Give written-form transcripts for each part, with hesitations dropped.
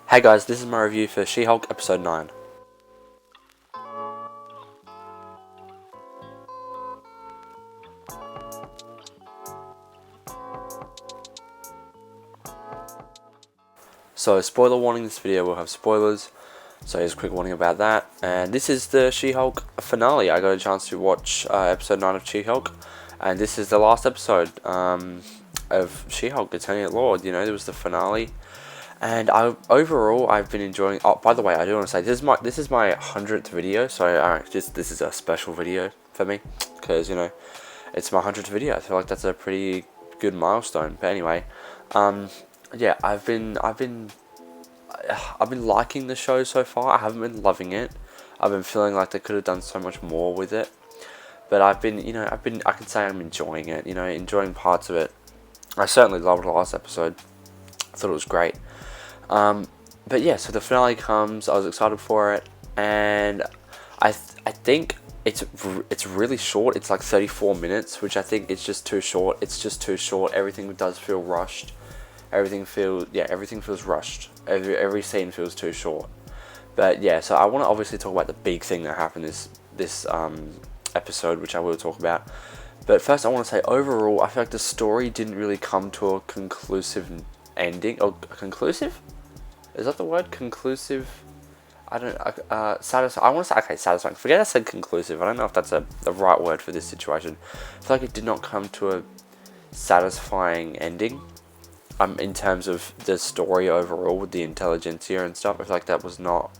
Hey guys, this is my review for She-Hulk episode 9. So, spoiler warning, this video will have spoilers, so here's a quick warning about that. And this is the She-Hulk finale. I got a chance to watch episode 9 of She-Hulk, and this is the last episode of She-Hulk, Eternal Lord. You know, there was the finale. And overall, I've been enjoying. Oh, by the way, I do want to say this is my 100th video, so this is a special video for me because it's my 100th video. I feel like that's a pretty good milestone. But anyway, yeah, I've been liking the show so far. I haven't been loving it. I've been feeling like they could have done so much more with it. But I can say I'm enjoying it. Enjoying parts of it. I certainly loved the last episode. I thought it was great. But yeah, so the finale comes. I was excited for it, and I think it's really short. It's like 34 minutes, which I think it's just too short. It's just too short. Everything does feel rushed. Everything feels rushed. Every scene feels too short. But yeah, so I want to obviously talk about the big thing that happened this episode, which I will talk about. But first, I want to say overall, I feel like the story didn't really come to a conclusive ending. Oh, conclusive? Is that the word? Conclusive? I don't. Satisfying. I want to say satisfying. Forget I said conclusive. I don't know if that's the right word for this situation. I feel like it did not come to a satisfying ending. In terms of the story overall with the intelligentsia and stuff, I feel like that was not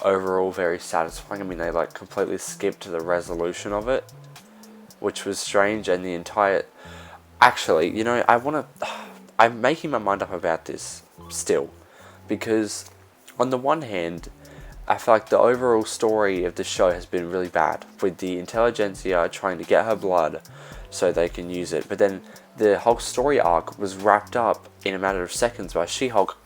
overall very satisfying. I mean, they like completely skipped the resolution of it, which was strange. And the entire, actually, I'm making my mind up about this still, because on the one hand, I feel like the overall story of the show has been really bad, with the intelligentsia trying to get her blood so they can use it. But then the whole story arc was wrapped up in a matter of seconds by She-Hulk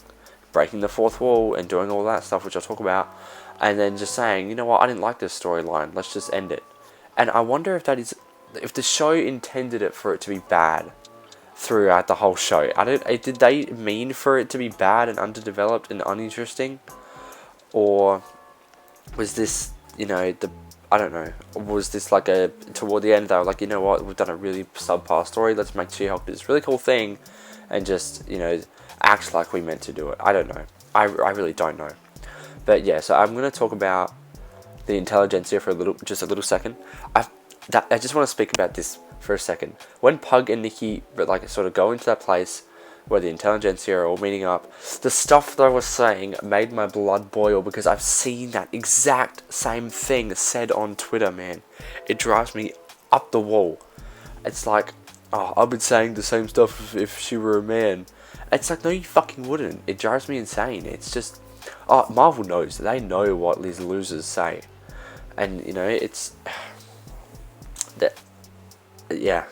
breaking the fourth wall and doing all that stuff, which I'll talk about, and then just saying, you know what, I didn't like this storyline, let's just end it. And I wonder if the show intended it for it to be bad throughout the whole show. Did they mean for it to be bad and underdeveloped and uninteresting, or was this, I don't know, was this like toward the end they were like, you know what, we've done a really subpar story, let's make She-Hulk do this really cool thing and just, act like we meant to do it. I don't know. I really don't know. But yeah, so I'm going to talk about the intelligentsia for just a little second. I just want to speak about this for a second. When Pug and Nikki sort of go into that place where the intelligentsia are all meeting up, the stuff they were saying made my blood boil, because I've seen that exact same thing said on Twitter, man. It drives me up the wall. It's like, oh, I've been saying the same stuff if she were a man. It's like, no, you fucking wouldn't. It drives me insane. It's just, oh, Marvel knows. They know what these losers say. And, it's, that, yeah,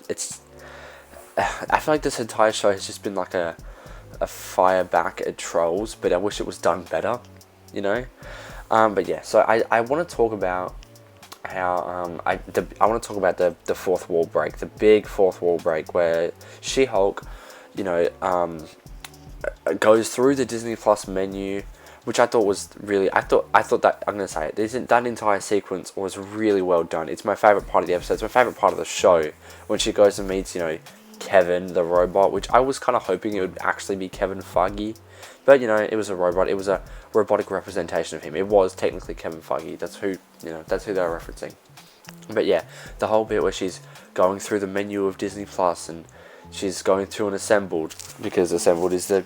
it's, I feel like this entire show has just been like a fire back at trolls, but I wish it was done better, But yeah, so I want to talk about how I want to talk about the fourth wall break, the big fourth wall break, where She-Hulk, goes through the Disney Plus menu, which I thought was really, I thought that, I'm going to say it, that entire sequence was really well done. It's my favourite part of the episode. It's my favourite part of the show, when she goes and meets, Kevin the robot, which I was kind of hoping it would actually be Kevin Feige, but it was a robot. It was a robotic representation of him. It was technically Kevin Feige. That's who they were referencing. But yeah, the whole bit where she's going through the menu of Disney Plus and she's going through an Assembled, because Assembled is the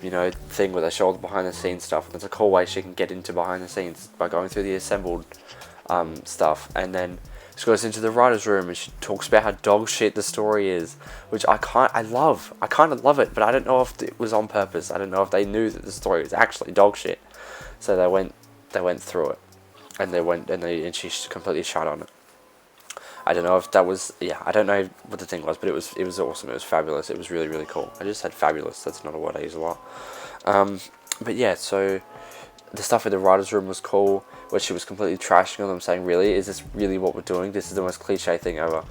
thing where they show all the behind the scenes stuff. It's a cool way she can get into behind the scenes by going through the Assembled stuff. And then she goes into the writer's room and she talks about how dog shit the story is, which I kind of love it, but I don't know if it was on purpose. I don't know if they knew that the story was actually dog shit. So they went through it, and she completely shut on it. I don't know if that was, I don't know what the thing was, but it was awesome. It was fabulous. It was really, really cool. I just said fabulous. That's not a word I use a lot. But yeah, so the stuff in the writer's room was cool, where she was completely trashing on them, saying, really, is this really what we're doing? This is the most cliche thing ever.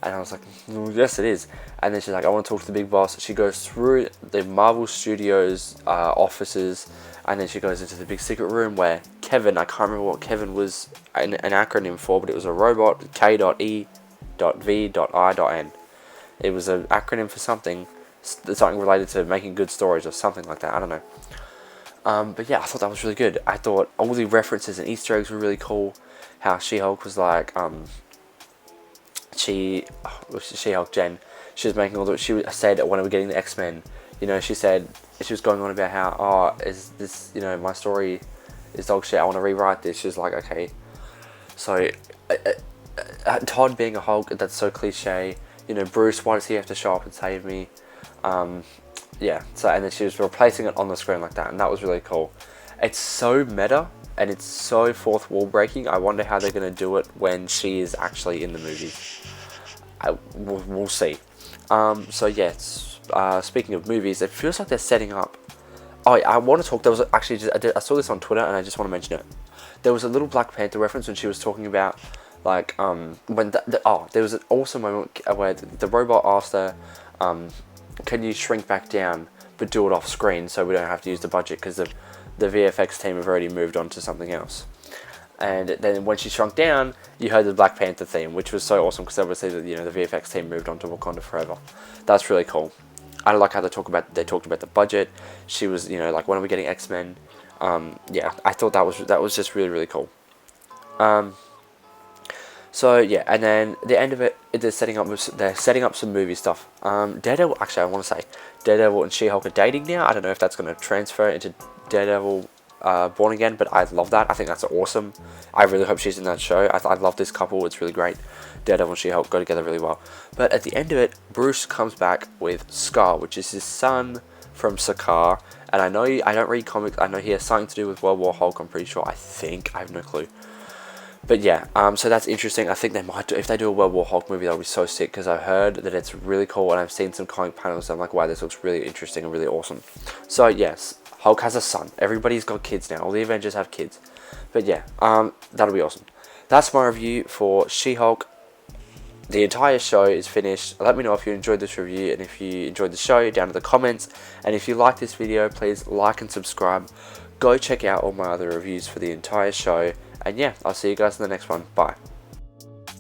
And I was like, yes, it is. And then she's like, I want to talk to the big boss. She goes through the Marvel Studios offices, and then she goes into the big secret room where Kevin, I can't remember what Kevin was an acronym for, but it was a robot, K.E.V.I.N. It was an acronym for something related to making good stories or something like that. I don't know. But yeah, I thought that was really good. I thought all the references and Easter eggs were really cool. How She-Hulk was like, She-Hulk Jen, she was making all the, she said when we were getting the X-Men, she said, she was going on about how, is this, my story is dog shit, I want to rewrite this. She was like, okay. So, Todd being a Hulk, that's so cliche. Bruce, why does he have to show up and save me? Yeah, so, and then she was replacing it on the screen like that, and that was really cool. It's so meta, and it's so fourth wall breaking. I wonder how they're going to do it when she is actually in the movie. We'll see. So yes, speaking of movies, it feels like they're setting up. Oh, I want to talk. There was actually I saw this on Twitter, and I just want to mention it. There was a little Black Panther reference when she was talking about like when there was an awesome moment where the robot asked her, can you shrink back down but do it off screen so we don't have to use the budget because the VFX team have already moved on to something else. And then when she shrunk down, you heard the Black Panther theme, which was so awesome because obviously the VFX team moved on to Wakanda Forever. That's really cool. I like how they talked about the budget. She was like, when are we getting X-Men? Yeah, I thought that was just really, really cool. So yeah, and then the end of it, they're setting up some movie stuff. Daredevil. Actually, I want to say Daredevil and She-Hulk are dating now. I don't know if that's going to transfer into Daredevil Born Again, but I love that. I think that's awesome. I really hope she's in that show. I love this couple. It's really great. Daredevil and She-Hulk go together really well. But at the end of it, Bruce comes back with Scar, which is his son from Sakaar. And I don't read comics. I know he has something to do with World War Hulk. I'm pretty sure. I have no clue. But yeah, so that's interesting. I think they might do, if they do a World War Hulk movie, that'll be so sick, because I've heard that it's really cool, and I've seen some comic panels, and I'm like, wow, this looks really interesting and really awesome. So yes, Hulk has a son. Everybody's got kids now. All the Avengers have kids. But yeah, that'll be awesome. That's my review for She-Hulk. The entire show is finished. Let me know if you enjoyed this review, and if you enjoyed the show, down in the comments. And if you like this video, please like and subscribe. Go check out all my other reviews for the entire show. And yeah, I'll see you guys in the next one. Bye.